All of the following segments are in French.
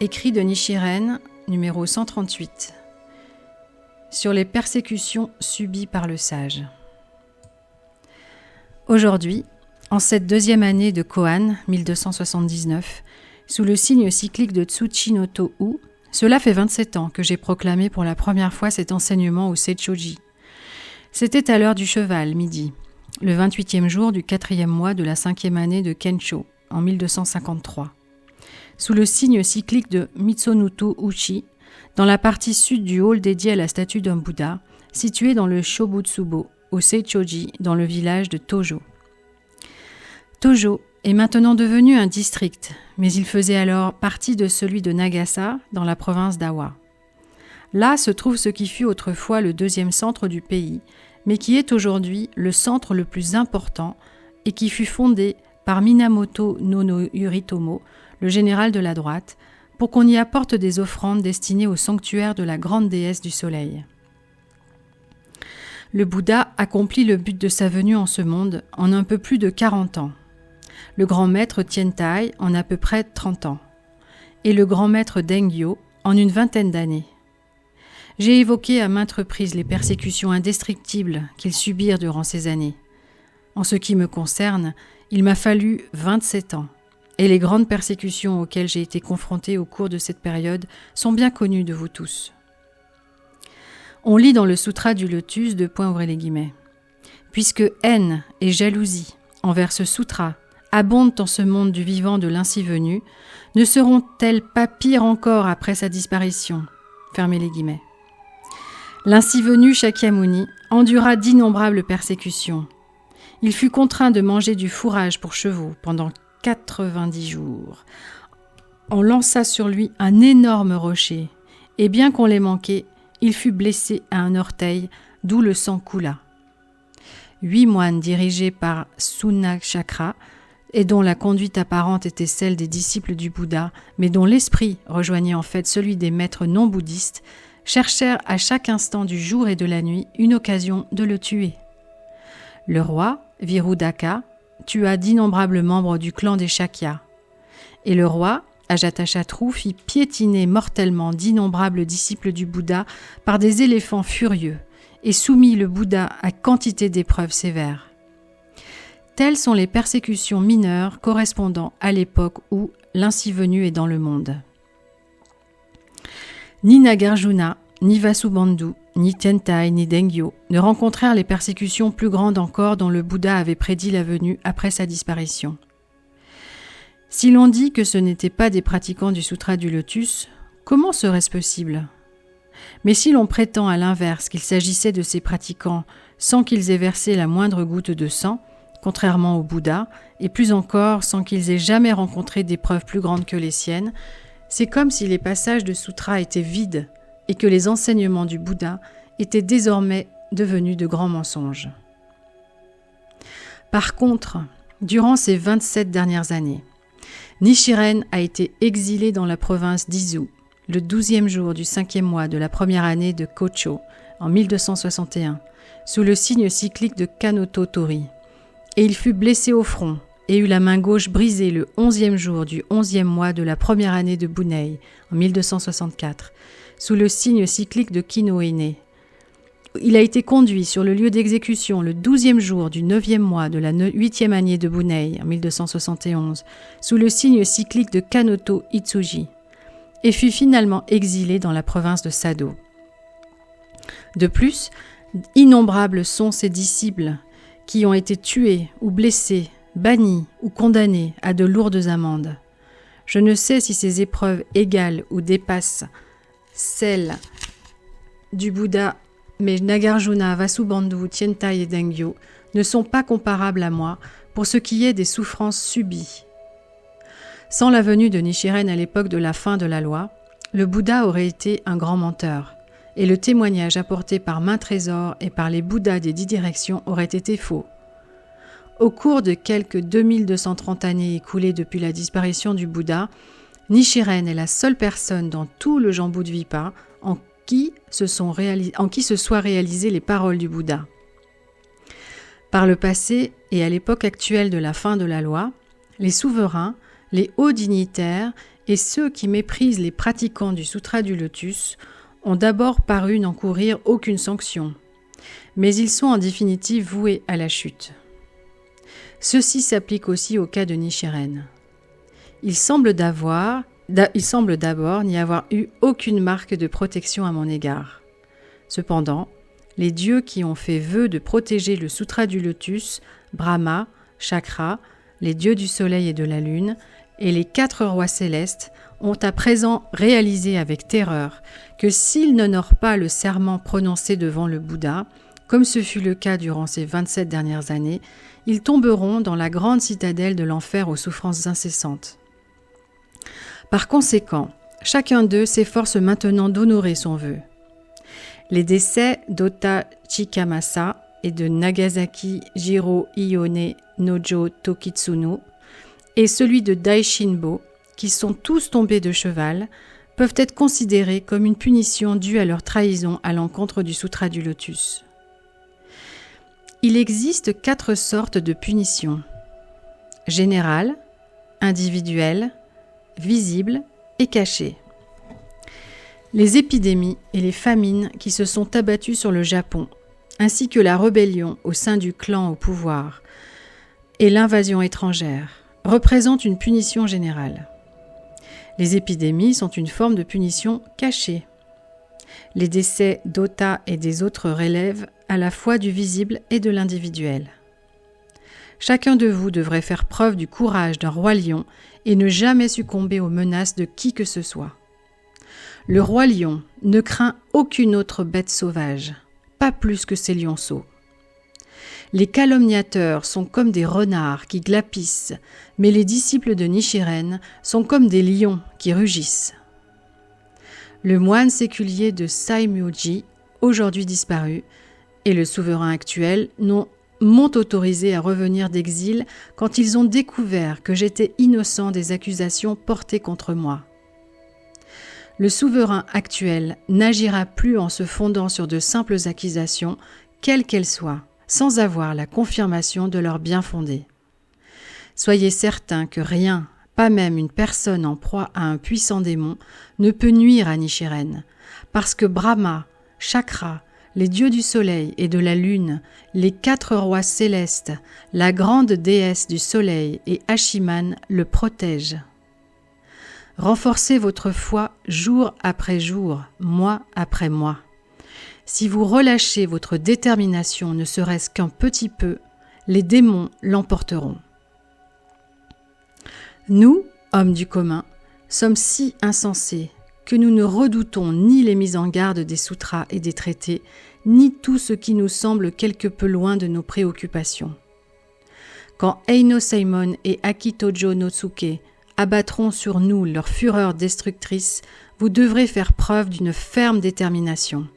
Écrit de Nichiren, numéro 138. Sur les persécutions subies par le sage. Aujourd'hui, en cette deuxième année de Koan, 1279, sous le signe cyclique de Tsuchi no To-u, cela fait 27 ans que j'ai proclamé pour la première fois cet enseignement au Seichoji. C'était à l'heure du cheval, midi, le 28e jour du 4e mois de la 5e année de Kensho, en 1253. Sous le signe cyclique de Mitsunoto Uchi, dans la partie sud du hall dédié à la statue d'un Bouddha, situé dans le Shobutsubo, au Seichoji, dans le village de Tojo. Tojo est maintenant devenu un district, mais il faisait alors partie de celui de Nagasa, dans la province d'Awa. Là se trouve ce qui fut autrefois le deuxième centre du pays, mais qui est aujourd'hui le centre le plus important et qui fut fondé par Minamoto no Yoritomo, le général de la droite, pour qu'on y apporte des offrandes destinées au sanctuaire de la grande déesse du soleil. Le Bouddha accomplit le but de sa venue en ce monde en un peu plus de 40 ans. Le grand maître Tiantai en à peu près 30 ans. Et le grand maître Dengyo en une vingtaine d'années. J'ai évoqué à maintes reprises les persécutions indestructibles qu'ils subirent durant ces années. En ce qui me concerne, il m'a fallu 27 ans. Et les grandes persécutions auxquelles j'ai été confronté au cours de cette période sont bien connues de vous tous. On lit dans le Sutra du Lotus : puisque haine et jalousie envers ce sutra abondent en ce monde du vivant de l'ainsi venu, ne seront-elles pas pires encore après sa disparition ? Fermez les guillemets. L'ainsi venu Shakyamuni endura d'innombrables persécutions. Il fut contraint de manger du fourrage pour chevaux pendant 90 jours. On lança sur lui un énorme rocher, et bien qu'on l'ait manqué, il fut blessé à un orteil, d'où le sang coula. 8 moines dirigés par Sunachakra, et dont la conduite apparente était celle des disciples du Bouddha, mais dont l'esprit rejoignait en fait celui des maîtres non bouddhistes, cherchèrent à chaque instant du jour et de la nuit une occasion de le tuer. Le roi, Virudaka, tua d'innombrables membres du clan des Shakya. Et le roi, Ajatashatru, fit piétiner mortellement d'innombrables disciples du Bouddha par des éléphants furieux et soumit le Bouddha à quantité d'épreuves sévères. Telles sont les persécutions mineures correspondant à l'époque où l'ainsi venu est dans le monde. Ni Nagarjuna, ni Vasubandhu, ni Tiantai, ni Dengyo ne rencontrèrent les persécutions plus grandes encore dont le Bouddha avait prédit la venue après sa disparition. Si l'on dit que ce n'étaient pas des pratiquants du Sutra du Lotus, comment serait-ce possible ? Mais si l'on prétend à l'inverse qu'il s'agissait de ces pratiquants sans qu'ils aient versé la moindre goutte de sang, contrairement au Bouddha, et plus encore sans qu'ils aient jamais rencontré d'épreuves plus grandes que les siennes, c'est comme si les passages de Sutra étaient vides et que les enseignements du Bouddha étaient désormais devenus de grands mensonges. Par contre, durant ces 27 dernières années, Nichiren a été exilé dans la province d'Izu, le 12e jour du 5e mois de la première année de Kocho, en 1261, sous le signe cyclique de Kanoto Tori, et il fut blessé au front et eut la main gauche brisée le 11e jour du 11e mois de la première année de Bunei, en 1264, sous le signe cyclique de Kinohine. Il a été conduit sur le lieu d'exécution le 12e jour du 9e mois de la 8e année de Bunei, en 1271, sous le signe cyclique de Kanoto Itsuji, et fut finalement exilé dans la province de Sado. De plus, innombrables sont ses disciples qui ont été tués ou blessés, bannis ou condamnés à de lourdes amendes. Je ne sais si ces épreuves égalent ou dépassent celles du Bouddha, mais Nagarjuna, Vasubandhu, Tiantai et Dengyo ne sont pas comparables à moi pour ce qui est des souffrances subies. Sans la venue de Nichiren à l'époque de la fin de la loi, le Bouddha aurait été un grand menteur, et le témoignage apporté par maints trésors et par les Bouddhas des 10 directions aurait été faux. Au cours de quelques 2230 années écoulées depuis la disparition du Bouddha, Nichiren est la seule personne dans tout le Jambudvipa en qui se soient réalisées les paroles du Bouddha. Par le passé et à l'époque actuelle de la fin de la loi, les souverains, les hauts dignitaires et ceux qui méprisent les pratiquants du Sutra du Lotus ont d'abord paru n'encourir aucune sanction, mais ils sont en définitive voués à la chute. Ceci s'applique aussi au cas de Nichiren. Il semble d'abord n'y avoir eu aucune marque de protection à mon égard. Cependant, les dieux qui ont fait vœu de protéger le Sutra du Lotus, Brahma, Chakra, les dieux du soleil et de la lune, et les 4 rois célestes ont à présent réalisé avec terreur que s'ils n'honorent pas le serment prononcé devant le Bouddha, comme ce fut le cas durant ces 27 dernières années, ils tomberont dans la grande citadelle de l'enfer aux souffrances incessantes. Par conséquent, chacun d'eux s'efforce maintenant d'honorer son vœu. Les décès d'Ota Chikamasa et de Nagasaki Jiro Ione Nojo Tokitsuno et celui de Daishinbo, qui sont tous tombés de cheval, peuvent être considérés comme une punition due à leur trahison à l'encontre du Sutra du Lotus. Il existe 4 sortes de punitions: générale, individuelle, visible et cachée. Les épidémies et les famines qui se sont abattues sur le Japon, ainsi que la rébellion au sein du clan au pouvoir et l'invasion étrangère, représentent une punition générale. Les épidémies sont une forme de punition cachée. Les décès d'Ota et des autres relèvent à la fois du visible et de l'individuel. Chacun de vous devrait faire preuve du courage d'un roi lion et ne jamais succomber aux menaces de qui que ce soit. Le roi lion ne craint aucune autre bête sauvage, pas plus que ses lionceaux. Les calomniateurs sont comme des renards qui glapissent, mais les disciples de Nichiren sont comme des lions qui rugissent. Le moine séculier de Saimyōji, aujourd'hui disparu, et le souverain actuel m'ont autorisé à revenir d'exil quand ils ont découvert que j'étais innocent des accusations portées contre moi. Le souverain actuel n'agira plus en se fondant sur de simples accusations, quelles qu'elles soient, sans avoir la confirmation de leur bien-fondé. Soyez certains que rien, pas même une personne en proie à un puissant démon, ne peut nuire à Nichiren, parce que Brahma, Chakra, les dieux du soleil et de la lune, les 4 rois célestes, la grande déesse du soleil et Hachiman le protègent. Renforcez votre foi jour après jour, mois après mois. Si vous relâchez votre détermination ne serait-ce qu'un petit peu, les démons l'emporteront. Nous, hommes du commun, sommes si insensés que nous ne redoutons ni les mises en garde des sutras et des traités, ni tout ce qui nous semble quelque peu loin de nos préoccupations. Quand Eino Seimon et Akitojo no Tsuke abattront sur nous leur fureur destructrice, vous devrez faire preuve d'une ferme détermination.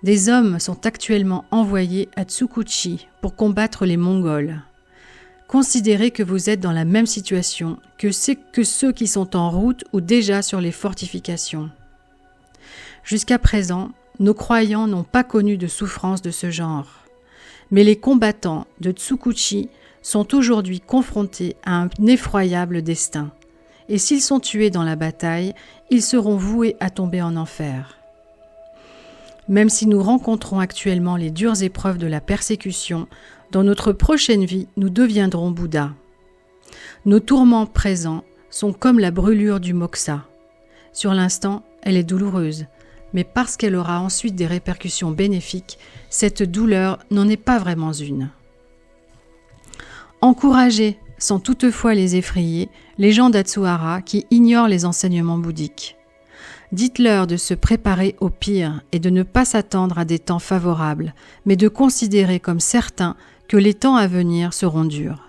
Des hommes sont actuellement envoyés à Tsukuchi pour combattre les Mongols. Considérez que vous êtes dans la même situation que ceux qui sont en route ou déjà sur les fortifications. Jusqu'à présent, nos croyants n'ont pas connu de souffrance de ce genre, mais les combattants de Tsukuchi sont aujourd'hui confrontés à un effroyable destin, et s'ils sont tués dans la bataille, ils seront voués à tomber en enfer. Même si nous rencontrons actuellement les dures épreuves de la persécution, dans notre prochaine vie, nous deviendrons Bouddha. Nos tourments présents sont comme la brûlure du moksha. Sur l'instant, elle est douloureuse, mais parce qu'elle aura ensuite des répercussions bénéfiques, cette douleur n'en est pas vraiment une. Encouragez, sans toutefois les effrayer, les gens d'Atsuhara qui ignorent les enseignements bouddhiques. Dites-leur de se préparer au pire et de ne pas s'attendre à des temps favorables, mais de considérer comme certain que les temps à venir seront durs.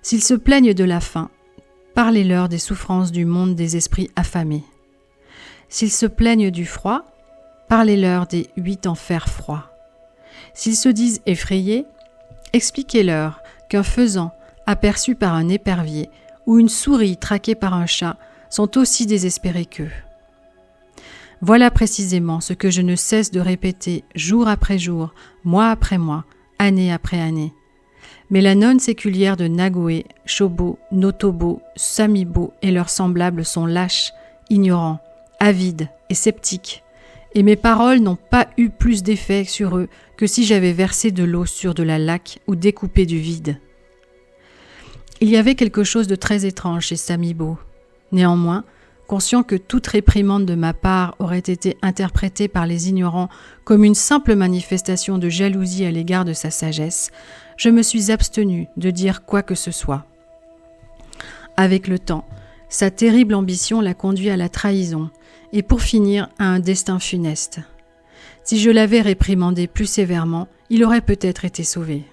S'ils se plaignent de la faim, parlez-leur des souffrances du monde des esprits affamés. S'ils se plaignent du froid, parlez-leur des 8 enfers froids. S'ils se disent effrayés, expliquez-leur qu'un faisan aperçu par un épervier ou une souris traquée par un chat sont aussi désespérés qu'eux. Voilà précisément ce que je ne cesse de répéter jour après jour, mois après mois, année après année. Mais la nonne séculière de Nagoé, Shobo, Notobo, Samibo et leurs semblables sont lâches, ignorants, avides et sceptiques. Et mes paroles n'ont pas eu plus d'effet sur eux que si j'avais versé de l'eau sur de la laque ou découpé du vide. Il y avait quelque chose de très étrange chez Samibo. Néanmoins, conscient que toute réprimande de ma part aurait été interprétée par les ignorants comme une simple manifestation de jalousie à l'égard de sa sagesse, je me suis abstenu de dire quoi que ce soit. Avec le temps, sa terrible ambition l'a conduit à la trahison, et pour finir à un destin funeste. Si je l'avais réprimandé plus sévèrement, il aurait peut-être été sauvé.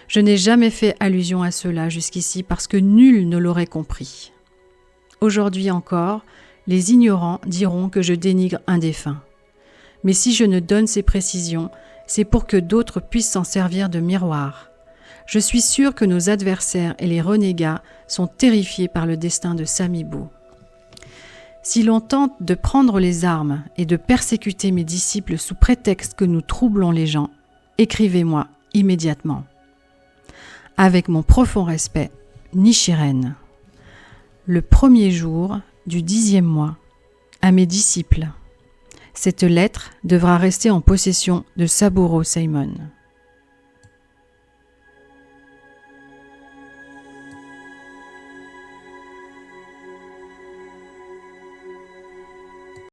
Je n'ai jamais fait allusion à cela jusqu'ici parce que nul ne l'aurait compris. Aujourd'hui encore, les ignorants diront que je dénigre un défunt. Mais si je ne donne ces précisions, c'est pour que d'autres puissent s'en servir de miroir. Je suis sûr que nos adversaires et les renégats sont terrifiés par le destin de Samibo. Si l'on tente de prendre les armes et de persécuter mes disciples sous prétexte que nous troublons les gens, écrivez-moi immédiatement. Avec mon profond respect, Nichiren. Le 1er jour du 10e mois, à mes disciples. Cette lettre devra rester en possession de Saburo Seimon.